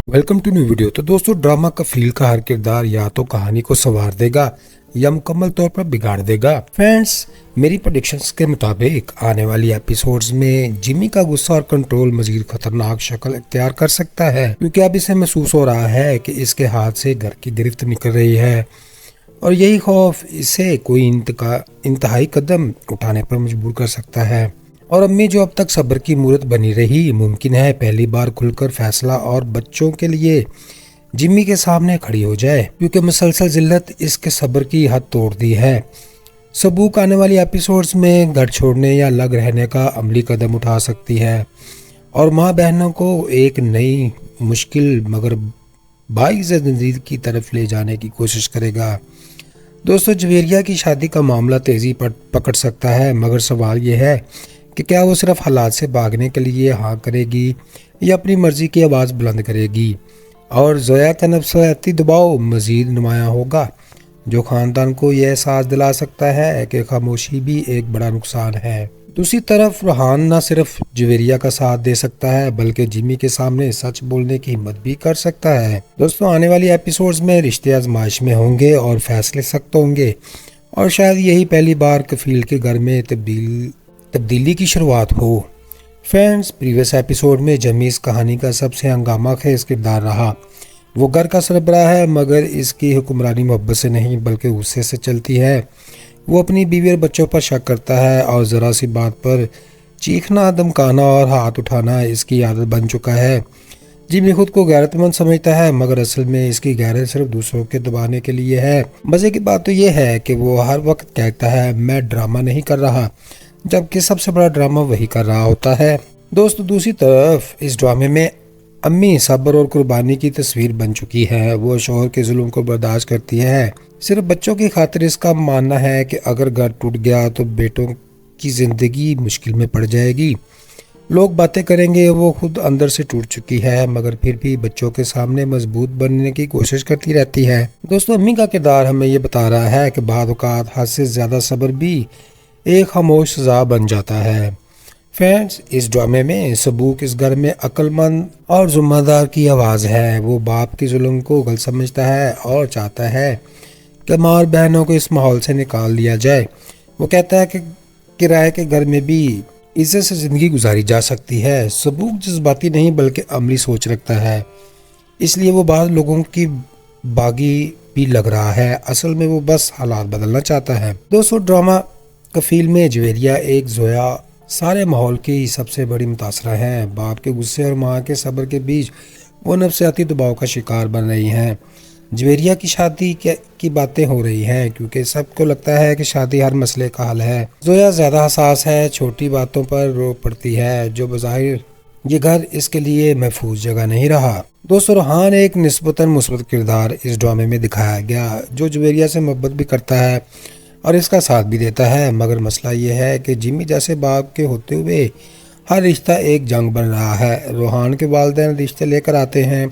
Welcome to new video. तो दोस्तों, drama का फील का हर किरदार या तो कहानी को संवार देगा या मुकम्मल तौर पर बिगाड़ देगा। फ्रेंड्स, मेरी प्रेडिक्शंस के मुताबिक आने वाली एपिसोड्स में जिमी का गुस्सा और कंट्रोल मजीद खतरनाक शक्ल इख्तियार कर सकता है, क्योंकि अब इसे महसूस हो रहा है कि इसके हाथ से घर की गिरफ्त निकल रही है और यही खौफ इसे कोई इंतहाई कदम उठाने पर मजबूर कर सकता है। और अम्मी, जो अब तक सब्र की मूरत बनी रही, मुमकिन है पहली बार खुलकर फैसला और बच्चों के लिए जिम्मी के सामने खड़ी हो जाए, क्योंकि मुसलसल जिल्लत इसके सब्र की हद तोड़ दी है। सबूक आने वाली एपिसोड्स में घर छोड़ने या अलग रहने का अमली कदम उठा सकती है और माँ बहनों को एक नई मुश्किल मगर बाइज़ ज़िंदगी की तरफ ले जाने की कोशिश करेगा। दोस्तों, जवेरिया की शादी का मामला तेज़ी पकड़ सकता है, मगर सवाल यह है कि क्या वो सिर्फ हालात से भागने के लिए हाँ करेगी या अपनी मर्जी की आवाज़ बुलंद करेगी। और ज़ोया का नफ्सियाती दबाव मज़ीद नुमायाँ होगा, जो ख़ानदान को यह एहसास दिला सकता है कि खामोशी भी एक बड़ा नुकसान है। दूसरी तरफ रोहान न सिर्फ जवेरिया का साथ दे सकता है, बल्कि जिमी के सामने सच बोलने की हिम्मत भी कर सकता है। दोस्तों, आने वाली एपिसोड्स में रिश्ते आजमाइश में होंगे और फैसले सख्त होंगे, और शायद यही पहली बार कफील के घर में तब्दीली की शुरुआत हो। फ्रेंड्स, प्रीवियस एपिसोड में जमी इस कहानी का सबसे हंगामा खेज किरदार रहा। वो घर का सरबराह है, मगर इसकी हुक्मरानी मोहब्बत से नहीं बल्कि गुस्से से चलती है। वो अपनी बीवी और बच्चों पर शक करता है और ज़रा सी बात पर चीखना, धमकाना और हाथ उठाना इसकी आदत बन चुका है। जिमी खुद को गैरतमंद समझता है, मगर असल में इसकी गैरत सिर्फ दूसरों के दबाने के लिए है। मज़े की बात तो यह है कि वो हर वक्त कहता है मैं ड्रामा नहीं कर रहा, जबकि सबसे बड़ा ड्रामा वही कर रहा होता है। दोस्तों, दूसरी तरफ इस ड्रामे में अम्मी सब्र और कुर्बानी की तस्वीर बन चुकी है। वो शौहर के जुल्म को बर्दाश्त करती है, सिर्फ बच्चों की खातिर। इसका मानना है कि अगर घर टूट गया तो बेटों की जिंदगी मुश्किल में पड़ जाएगी। लोग बातें करेंगे, वो खुद अंदर से टूट चुकी है, मगर फिर भी बच्चों के सामने मजबूत बनने की कोशिश करती रहती है। दोस्तों, अम्मी का किरदार हमें ये बता रहा है कि बाद औक़ात हद से ज़्यादा सब्र भी एक खामोश सज़ा बन जाता है। फ्रेंड्स, इस ड्रामे में सबूक इस घर में अक्लमंद और ज़िम्मेदार की आवाज़ है। वो बाप के जुल्म को गलत समझता है और चाहता है कि माँ और बहनों को इस माहौल से निकाल दिया जाए। वो कहता है कि किराए के घर में भी इज्जत से ज़िंदगी गुजारी जा सकती है। सबूक जज्बाती नहीं बल्कि अमली सोच रखता है, इसलिए वो बाद लोगों की बागी भी लग रहा है। असल में वो बस हालात बदलना चाहता है। दोस्तों, ड्रामा कफील में जवेरिया एक ज़ोया सारे माहौल की सबसे बड़ी मुतासरा है। बाप के गुस्से और माँ के सब्र के बीच वो नफ्सियाती दबाव का शिकार बन रही हैं। जवेरिया की शादी की बातें हो रही हैं, क्योंकि सबको लगता है कि शादी हर मसले का हल है। ज़ोया ज़्यादा हसास है, छोटी बातों पर रो पड़ती है, जो बज़ाहिर ये घर इसके लिए महफूज जगह नहीं रहा। दोस्तों, रोहान एक निस्बतन मुस्बत किरदार इस ड्रामे में दिखाया गया, जो जवेरिया से मोहब्बत भी करता है और इसका साथ भी देता है। मगर मसला ये है कि जिमी जैसे बाप के होते हुए हर रिश्ता एक जंग बन रहा है। रोहान के वालिदैन रिश्ते लेकर आते हैं,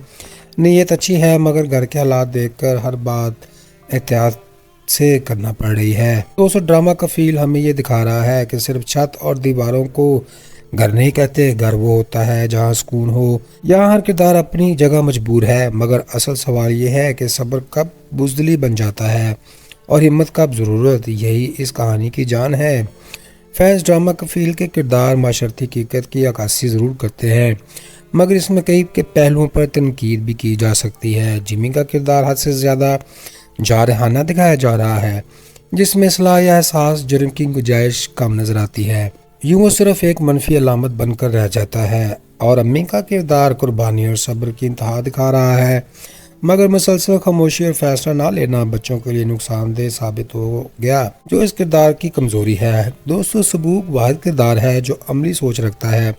नीयत अच्छी है, मगर घर के हालात देखकर हर बात एहतियात से करना पड़ रही है। दोस्तों, ड्रामा का फील हमें ये दिखा रहा है कि सिर्फ छत और दीवारों को घर नहीं कहते। घर वो होता है जहाँ सुकून हो। यहाँ हर किरदार अपनी जगह मजबूर है, मगर असल सवाल ये है कि सब्र कब बुज़दिली बन जाता है और हिम्मत कब ज़रूरत। यही इस कहानी की जान है। फैज़, ड्रामा कफील के किरदार माशरती हकीकत की अक्कासी ज़रूर करते हैं, मगर इसमें कई के पहलुओं पर तनकीद भी की जा सकती है। जिमी का किरदार हद से ज़्यादा जारहाना दिखाया जा रहा है, जिसमें इस्लाह या एहसास जुर्म की गुंजाइश कम नज़र आती है। यूँ वो सिर्फ एक मनफी अलामत बनकर रह जाता है। और अम्मी का किरदार कुर्बानी और सब्र की इंतहा दिखा रहा है, मगर मुसलसल खामोशी और फैसला ना लेना बच्चों के लिए नुकसानदेह साबित हो गया, जो इस किरदार की कमज़ोरी है। दोस्तों, सबूक वाहिद किरदार है जो अमली सोच रखता है,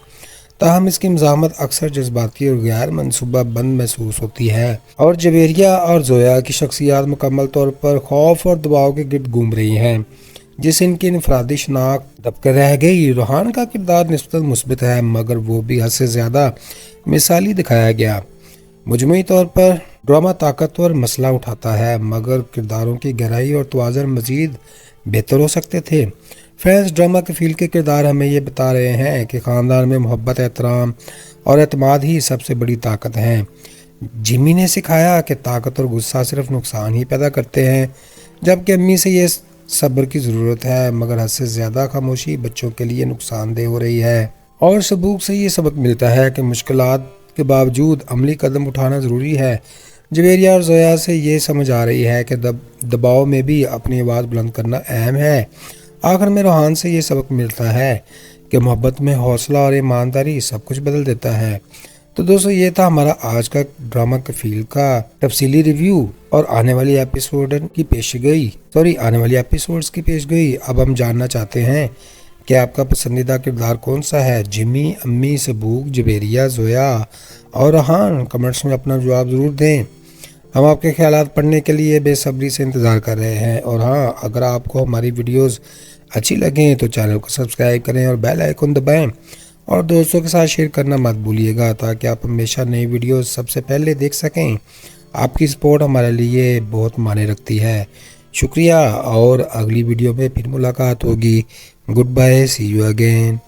ताहम इसकी मज़ाहमत अक्सर जज्बाती और गैर मनसूबा बंद महसूस होती है। और जवेरिया और ज़ोया की शख्सियात मुकम्मल तौर पर खौफ और दबाव के गिर्द घूम रही हैं, जिससे इनकी इनफरादी शनाख्त दबकर रह गई। रोहान का किरदार निस्बतन मुस्बित है, मगर वो भी हद से ज़्यादा मिसाली दिखाया गया। मजमूई तौर पर ड्रामा ताकतवर मसला उठाता है, मगर किरदारों की गहराई और तवाज़ुन मज़ीद बेहतर हो सकते थे। फ्रेंड्स, ड्रामा के फील के किरदार हमें ये बता रहे हैं कि ख़ानदान में मोहब्बत, एहतराम और एतमाद ही सबसे बड़ी ताकत हैं। जिमी ने सिखाया कि ताकत और गुस्सा सिर्फ नुकसान ही पैदा करते हैं, जबकि अम्मी से ये सब्र की ज़रूरत है, मगर हद से ज़्यादा खामोशी बच्चों के लिए नुकसानदेह हो रही है। और सबूक से ये सबक मिलता है कि मुश्किलात के बावजूद अमली कदम उठाना ज़रूरी है। जवेरिया और जोया से ये समझ आ रही है कि दबाव में भी अपनी आवाज़ बुलंद करना अहम है। आखिर में रोहान से ये सबक मिलता है कि मोहब्बत में हौसला और ईमानदारी सब कुछ बदल देता है। तो दोस्तों ये था हमारा आज का ड्रामा कफील का तफसीली रिव्यू और आने वाली एपिसोड्स की पेशगोई। अब हम जानना चाहते हैं कि आपका पसंदीदा किरदार कौन सा है, जिमी, अम्मी, सबूक, जवेरिया, जोया और रोहान। कमेंट्स में अपना जवाब ज़रूर दें। हम आपके ख्यालात पढ़ने के लिए बेसब्री से इंतज़ार कर रहे हैं। और हाँ, अगर आपको हमारी वीडियोस अच्छी लगें तो चैनल को सब्सक्राइब करें और बेल आइकन दबाएं और दोस्तों के साथ शेयर करना मत भूलिएगा, ताकि आप हमेशा नई वीडियोस सबसे पहले देख सकें। आपकी सपोर्ट हमारे लिए बहुत मायने रखती है। शुक्रिया, और अगली वीडियो में फिर मुलाकात होगी। Goodbye, see you again.